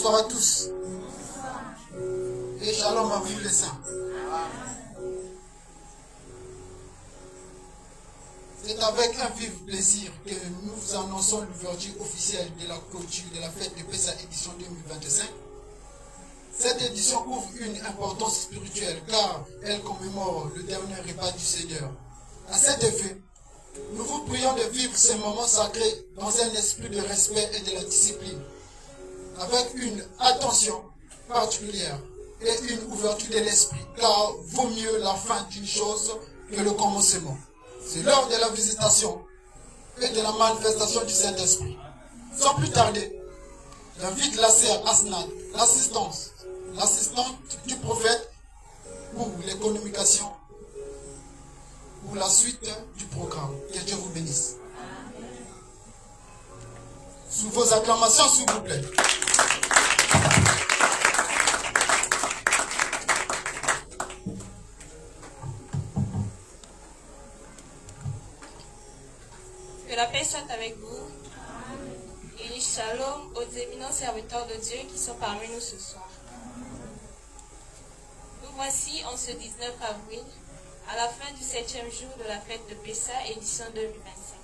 Bonsoir à tous. Et shalom à vous les saints. C'est avec un vif plaisir que nous vous annonçons l'ouverture officielle de la clôture de la fête de Pessah édition 2025. Cette édition ouvre une importance spirituelle car elle commémore le dernier repas du Seigneur. À cet effet, nous vous prions de vivre ces moments sacrés dans un esprit de respect et de la discipline, avec une attention particulière et une ouverture de l'esprit, car vaut mieux la fin d'une chose que le commencement. C'est lors de la visitation et de la manifestation du Saint-Esprit. Sans plus tarder, j'invite la sœur Asnad, l'assistante du prophète pour les communications, pour la suite du programme. Que Dieu vous bénisse. Sous vos acclamations, s'il vous plaît. Que la paix soit avec vous. Et shalom aux éminents serviteurs de Dieu qui sont parmi nous ce soir. Nous voici en ce 19 avril, à la fin du 7e jour de la fête de Pessah, édition 2025.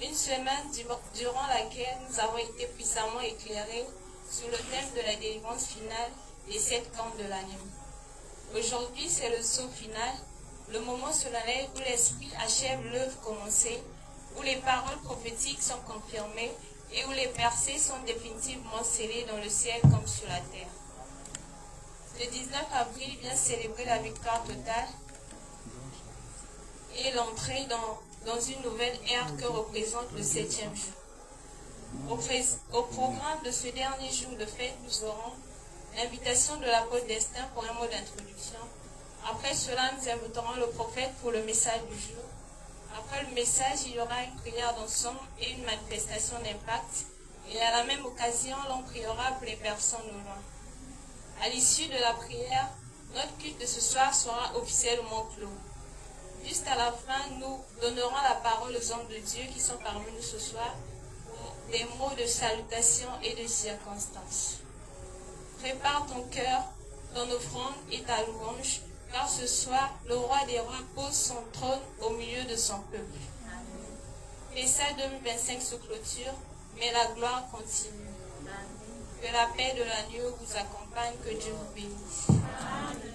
Une semaine durant laquelle nous avons été puissamment éclairés sur le thème de la délivrance finale des 7 cornes de l'agneau. Aujourd'hui, c'est le saut final, le moment solennel où l'Esprit achève l'œuvre commencée, où les paroles prophétiques sont confirmées et où les percées sont définitivement scellées dans le ciel comme sur la terre. Le 19 avril vient célébrer la victoire totale et l'entrée dans une nouvelle ère que représente le 7e jour. Au programme de ce dernier jour de fête, nous aurons l'invitation de l'apôtre Destin pour un mot d'introduction. Après cela, nous inviterons le prophète pour le message du jour. Après le message, il y aura une prière d'ensemble et une manifestation d'impact. Et à la même occasion, l'on priera pour les personnes au loin. À l'issue de la prière, notre culte de ce soir sera officiellement clos. Juste à la fin, nous donnerons la parole aux hommes de Dieu qui sont parmi nous ce soir pour des mots de salutation et de circonstance. Prépare ton cœur, ton offrande et ta louange, car ce soir, le roi des rois pose son trône au milieu de son peuple. Pessah 2025 se clôture, mais la gloire continue. Que la paix de l'agneau vous accompagne, que Dieu vous bénisse. Amen.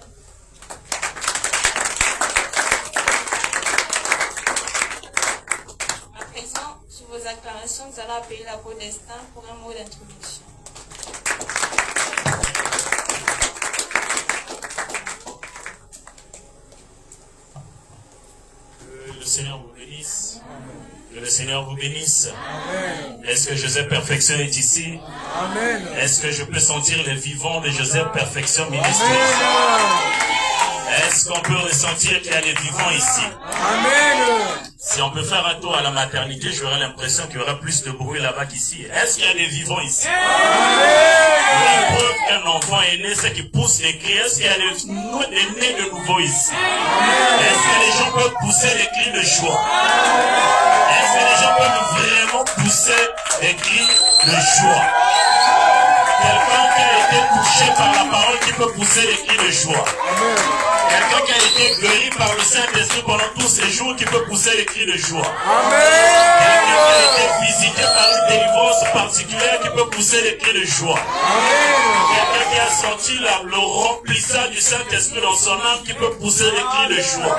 À présent, sous vos acclamations, nous allons appeler l'apôtre Destin pour un mot d'introduction. Que le Seigneur vous bénisse. Que le Seigneur vous bénisse. Est-ce que Joseph Perfection est ici? Amen. Est-ce que je peux sentir les vivants de Joseph Perfection ministre? Est-ce qu'on peut ressentir qu'il y a des vivants ici? Amen. Si on peut faire un tour à la maternité, j'aurais l'impression qu'il y aura plus de bruit là-bas qu'ici. Est-ce qu'il y a des vivants ici? La preuve qu'un enfant est né, c'est qu'il pousse les cris. Est-ce qu'il y a des nés de nouveau ici? Est-ce que les gens peuvent pousser des cris de joie? Est-ce que les gens peuvent vraiment pousser des cris de joie? Quelqu'un qui a été touché par la parole qui peut pousser des cris de joie. Quelqu'un qui a été guéri par le Saint-Esprit pendant tous ces jours qui peut pousser des cris de joie. Quelqu'un qui a été visité par une délivrance particulière qui peut pousser des cris de joie. Quelqu'un qui a senti le remplissage du Saint-Esprit dans son âme qui peut pousser des cris de joie.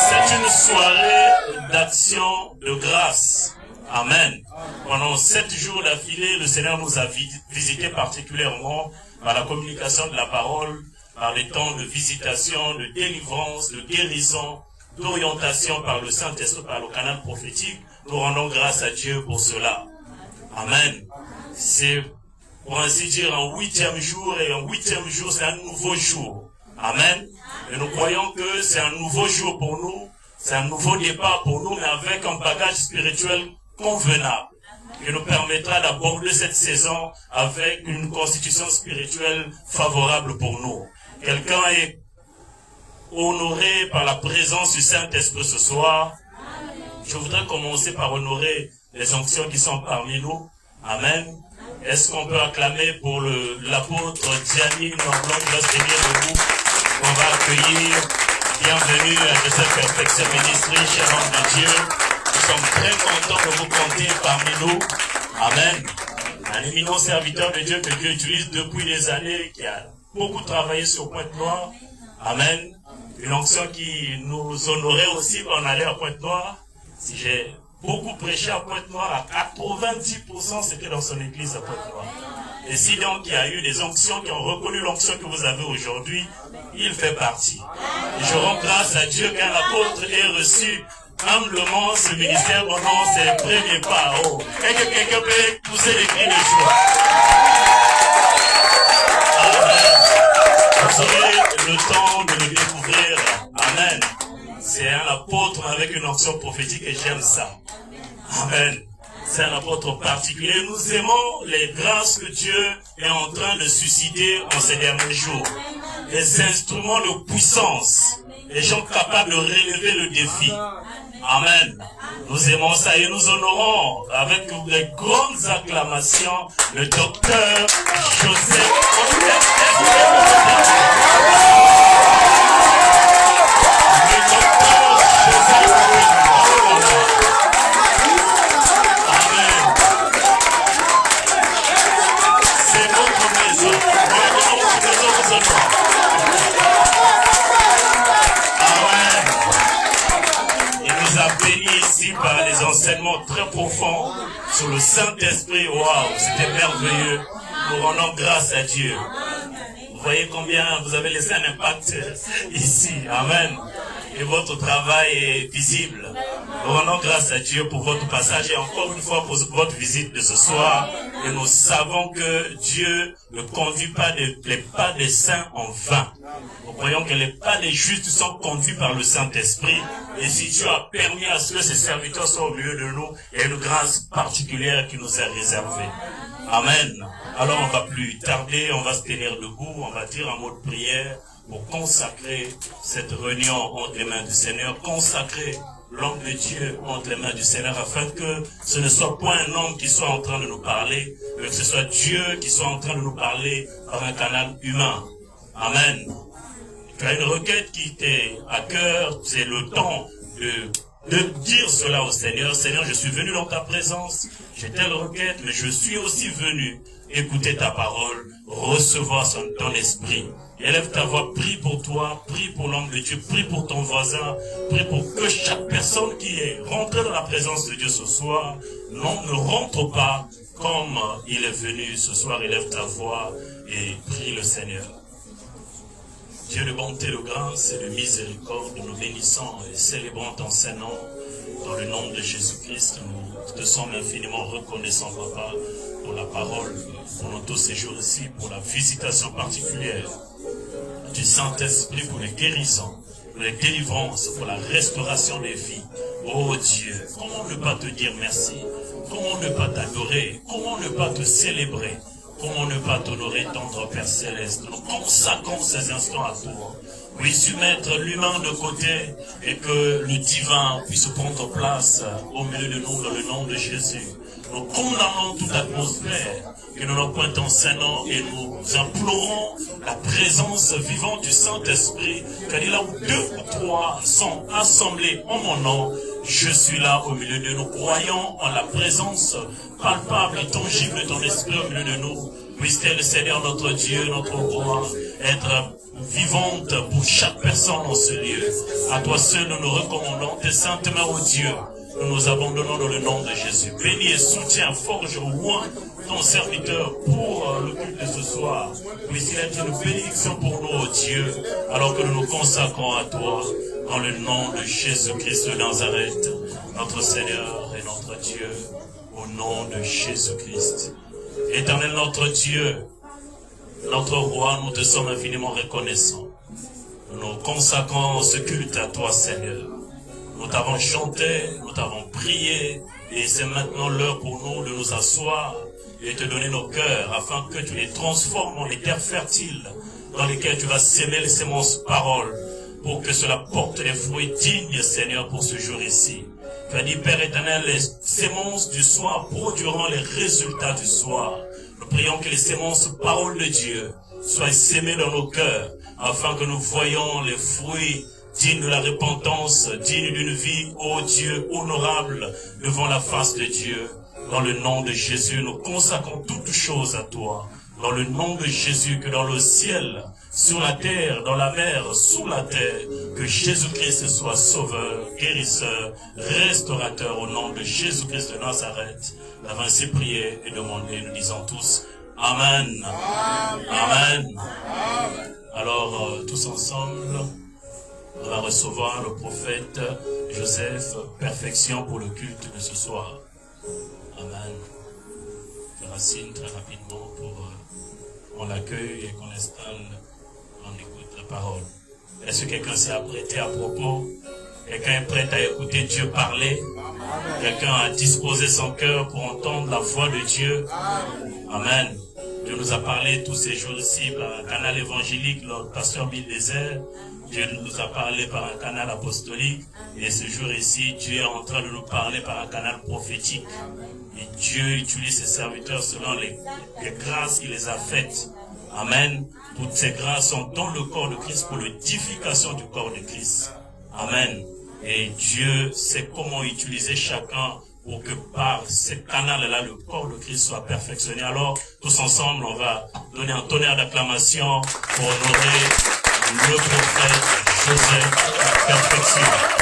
C'est une soirée d'action de grâce. Amen. Pendant 7 jours d'affilée, le Seigneur nous a visités particulièrement par la communication de la parole, par les temps de visitation, de délivrance, de guérison, d'orientation par le Saint-Esprit, par le canal prophétique. Nous rendons grâce à Dieu pour cela. Amen. C'est, pour ainsi dire, un 8e jour, et un 8e jour, c'est un nouveau jour. Amen. Et nous croyons que c'est un nouveau jour pour nous, c'est un nouveau départ pour nous, mais avec un bagage spirituel convenable, qui nous permettra d'aborder cette saison avec une constitution spirituelle favorable pour nous. Quelqu'un est honoré par la présence du Saint-Esprit ce soir. Je voudrais commencer par honorer les onctions qui sont parmi nous. Amen. Est-ce qu'on peut acclamer pour l'apôtre Gianni Norblon qui va se tenir debout? On va accueillir. Bienvenue à cette Perfection Ministry, cher homme de Dieu. Nous sommes très contents de vous compter parmi nous. Amen. Un éminent serviteur de Dieu que Dieu utilise depuis des années, qui a beaucoup travaillé sur Pointe-Noire. Amen. Une onction qui nous honorait aussi quand on allait à Pointe-Noire. Si j'ai beaucoup prêché à Pointe-Noire, à 90% c'était dans son église à Pointe-Noire. Et si donc il y a eu des onctions qui ont reconnu l'onction que vous avez aujourd'hui, il fait partie. Et je rends grâce à Dieu qu'un apôtre ait reçu humblement ce ministère pendant ses premiers pas. Oh, et que quelqu'un peut pousser les cris de joie. Amen. Vous aurez le temps de le découvrir. Amen. C'est un apôtre avec une onction prophétique et j'aime ça. Amen. C'est un apôtre particulier. Nous aimons les grâces que Dieu est en train de susciter en ces derniers jours. Les instruments de puissance. Les gens capables de relever le défi. Amen. Nous aimons ça et nous honorons avec de grandes acclamations le docteur Joseph. Par des enseignements très profonds sur le Saint-Esprit. Waouh, c'était merveilleux. Nous rendons grâce à Dieu. Vous voyez combien vous avez laissé un impact ici. Amen. Et votre travail est visible. Nous rendons grâce à Dieu pour votre passage et encore une fois pour votre visite de ce soir. Et nous savons que Dieu ne conduit pas les pas des saints en vain. Nous croyons que les pas des justes sont conduits par le Saint-Esprit. Et si Dieu a permis à ce que ces serviteurs soient au milieu de nous, il y a une grâce particulière qui nous est réservée. Amen. Alors on va plus tarder, on va se tenir debout, on va dire un mot de prière pour consacrer cette réunion entre les mains du Seigneur, consacrer l'homme de Dieu entre les mains du Seigneur, afin que ce ne soit point un homme qui soit en train de nous parler, mais que ce soit Dieu qui soit en train de nous parler par un canal humain. Amen. Tu as une requête qui t'est à cœur, c'est le temps de dire cela au Seigneur. Seigneur, je suis venu dans ta présence, j'ai telle requête, mais je suis aussi venu écouter ta parole, recevoir ton esprit. Élève ta voix, prie pour toi, prie pour l'homme de Dieu, prie pour ton voisin, prie pour que chaque personne qui est rentrée dans la présence de Dieu ce soir ne rentre pas comme il est venu ce soir. Élève ta voix et prie le Seigneur. Dieu de bonté, de grâce et de miséricorde, nous bénissons et célébrons ton Saint-Nom. Dans le nom de Jésus-Christ, nous te sommes infiniment reconnaissants, Papa, pour la parole, pour notre séjour ici, pour la visitation particulière du Saint-Esprit, pour les guérisons, pour les délivrances, pour la restauration des vies. Oh Dieu, comment ne pas te dire merci? Comment ne pas t'adorer? Comment ne pas te célébrer? Comment ne pas t'honorer, tendre Père Céleste? Nous consacrons ces instants à toi. Puisses-tu mettre l'humain de côté et que le divin puisse prendre place au milieu de nous dans le nom de Jésus. Nous condamnons toute atmosphère que nous n'avons point en Saint-Nom et nous implorons la présence vivante du Saint-Esprit, car il est là où 2 ou 3 sont assemblés en mon nom, je suis là au milieu de nous. Croyons en la présence palpable et tangible de ton esprit au milieu de nous. Puisse-t-elle, Seigneur notre Dieu, notre roi, être vivante pour chaque personne dans ce lieu. À toi seul nous nous recommandons, tes saintes mains, ô Dieu. Nous nous abandonnons dans le nom de Jésus. Bénis et soutiens, forge roi ton serviteur pour le culte de ce soir. Puisse-il être une bénédiction pour nous, ô Dieu, alors que nous nous consacrons à toi, dans le nom de Jésus-Christ de Nazareth, notre Seigneur et notre Dieu, au nom de Jésus-Christ. Éternel notre Dieu, notre roi, nous te sommes infiniment reconnaissants. Nous nous consacrons ce culte à toi, Seigneur. Nous t'avons chanté, nous t'avons prié, et c'est maintenant l'heure pour nous de nous asseoir et te donner nos cœurs, afin que tu les transformes en les terres fertiles, dans lesquelles tu vas s'aimer les semences paroles, pour que cela porte des fruits dignes, Seigneur, pour ce jour ici. Tu as dit, Père éternel, les semences du soir produiront les résultats du soir. prions que les semences paroles de Dieu soient sémées dans nos cœurs, afin que nous voyions les fruits dignes de la repentance, dignes d'une vie, ô Dieu, honorable devant la face de Dieu. Dans le nom de Jésus, nous consacrons toutes choses à toi. Dans le nom de Jésus, que dans le ciel, sur la terre, dans la mer, sous la terre, que Jésus-Christ soit sauveur, guérisseur, restaurateur au nom de Jésus-Christ de Nazareth. Nous avons ainsi prié et demandé, nous disons tous Amen. Amen. Amen. Alors, tous ensemble, on va recevoir le prophète Joseph, perfection pour le culte de ce soir. Amen. Je racine très rapidement pour qu'on l'accueille et qu'on installe, on écoute la parole. Est-ce que quelqu'un s'est apprêté à propos? Quelqu'un est prêt à écouter Dieu parler? Quelqu'un a disposé son cœur pour entendre la voix de Dieu? Amen. Dieu nous a parlé tous ces jours-ci par un canal évangélique, le pasteur Bill Désert. Dieu nous a parlé par un canal apostolique. Et ce jour-ci, Dieu est en train de nous parler par un canal prophétique. Et Dieu utilise ses serviteurs selon les grâces qu'il les a faites. Amen. Toutes ces grâces sont dans le corps de Christ pour l'édification du corps de Christ. Amen. Et Dieu sait comment utiliser chacun pour que par ce canal-là, le corps de Christ soit perfectionné. Alors, tous ensemble, on va donner un tonnerre d'acclamation pour honorer le prophète Joseph, perfection.